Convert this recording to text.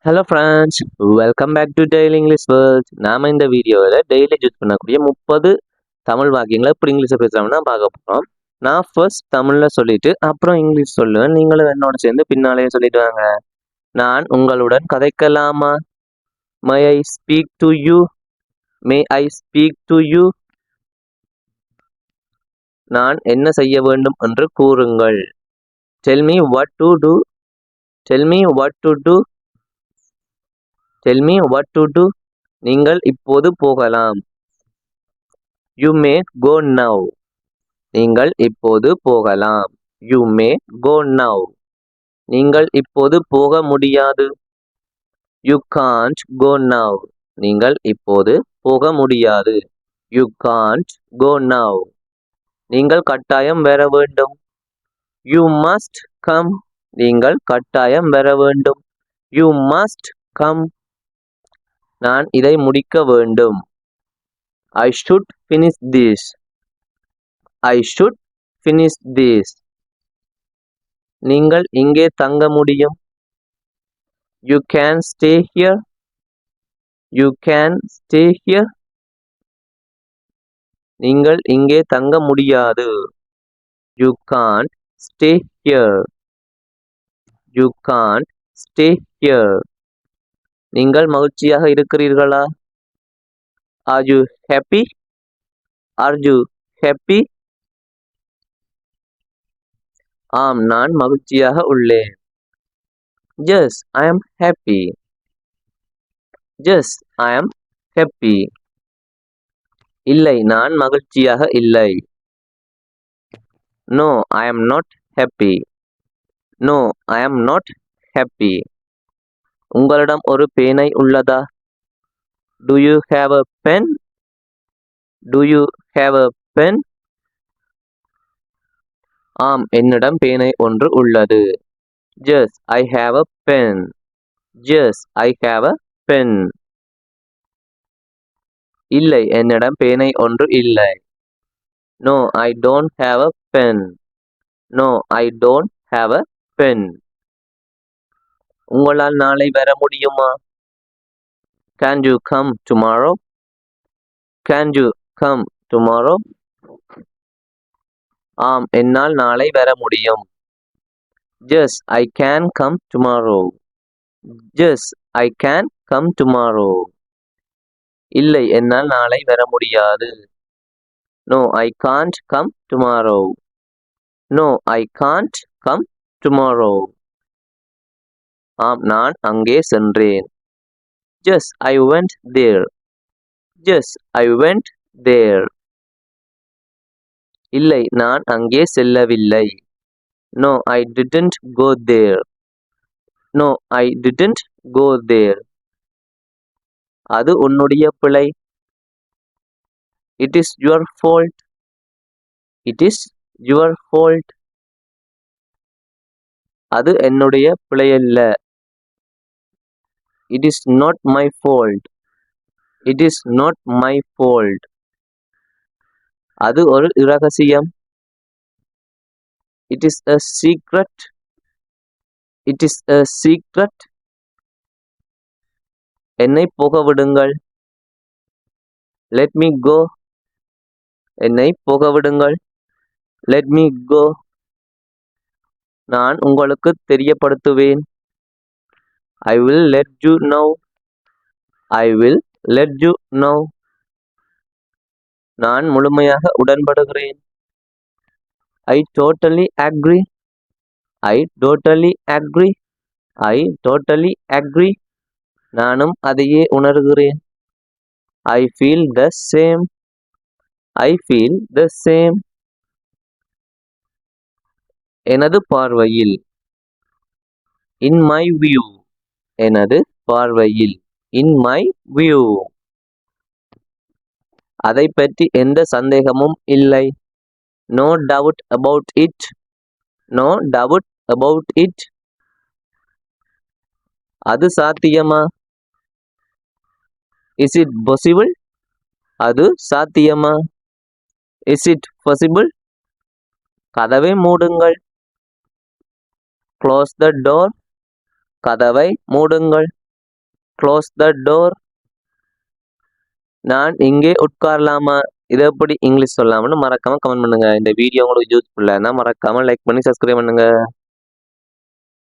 Hello friends, welcome back to daily English world. நாம இந்த வீடியோவில் டெய்லி யூஸ் பண்ணக்கூடிய 30 தமிழ் வாக்கியங்களை எப்படி இங்கிலீஷில் பேசுகிறோம்னா பார்க்க போகிறோம். நான் ஃபர்ஸ்ட் தமிழில் சொல்லிட்டு அப்புறம் இங்கிலீஷ் சொல்லுவேன். நீங்களும் என்னோட சேர்ந்து பின்னாலேயே சொல்லிட்டு வாங்க. நான் உங்களுடன் கதைக்கலாமா? May I speak to you? May I speak to you? நான் என்ன செய்ய வேண்டும் என்று கூறுங்கள். Tell me what to do. Tell me what to do. Tell me what to do. நீங்கள் இப்போது போகலாம். You may go now. நீங்கள் இப்போது போகலாம். You may go now. நீங்கள் இப்போது போக முடியாது. You can't go now. நீங்கள் இப்போது போக முடியாது. You can't go now. நீங்கள் கட்டாயம் வர வேண்டும். You must come. நீங்கள் கட்டாயம் வர வேண்டும். You must come. நான் இதை முடிக்க வேண்டும். I should finish this. I should finish this. நீங்கள் இங்கே தங்க முடியும். You can stay here. You can stay here. நீங்கள் இங்கே தங்க முடியாது. You can't stay here. You can't stay here. நீங்கள் மகிழ்ச்சியாக இருக்கிறீர்களா? Are you happy? Are you happy? ஆம், நான் மகிழ்ச்சியாக உள்ளேன். Yes, I am happy. Yes, I am happy. இல்லை, நான் மகிழ்ச்சியாக இல்லை. No, I am not happy. No, I am not happy. உங்களிடம் ஒரு பேனை உள்ளதா? Do you have a pen? Do you have a pen? ஆம், என்னிடம் பேனை ஒன்று உள்ளது. Yes, I have a pen. Yes, I have a pen. இல்லை, என்னிடம் பேனை ஒன்று இல்லை. No, I don't have a pen. No, I don't have a pen. உங்களால் நாளை வர முடியுமா? Can you come tomorrow? Can you come tomorrow? ஆம், என்னால் நாளை வர முடியும். Yes, I can come tomorrow. Yes, I can come tomorrow. இல்லை, என்னால் நாளை வர முடியாது. No, I can't come tomorrow. No, I can't come tomorrow. ஆம், நான் அங்கே சென்றேன். Yes, I went there. Yes, I went there. இல்லை, நான் அங்கே செல்லவில்லை. No, I didn't go there. No, I didn't go there. அது உன்னுடைய பிழை. It is your fault. It is your fault. அது என்னுடைய பிழையல்ல. It is not my fault. It is not my fault. அது ஒரு இரகசியம். It is a secret. It is a secret. என்னை போக விடுங்கள். Let me go. என்னை போக விடுங்கள். Let me go. நான் உங்களுக்கு தெரியப்படுத்துவேன். I will let you know. I will let you know. நான் முழுமையாக உடன்படுகிறேன். I totally agree. I totally agree. I totally agree. நானும் அதையே உணர்கிறேன். I feel the same. I feel the same. எனது பார்வையில். In my view. எனது பார்வையில். In my view. அதை பற்றி எந்த சந்தேகமும் இல்லை. No doubt about it. No doubt about it. அது சாத்தியமா? Is it possible? அது சாத்தியமா? Is it possible? கதவை மூடுங்கள். Close the door. கதவை மூடுங்கள். Close the door. நான் இங்கே உட்காரலாமா? இதை எப்படி இங்கிலீஷ் சொல்லலாம்னு மறக்காம கமெண்ட் பண்ணுங்க. இந்த வீடியோ உங்களுக்கு யூஸ்ஃபுல்லாக இருந்தால் மறக்காம லைக் பண்ணி சப்ஸ்கிரைப் பண்ணுங்க.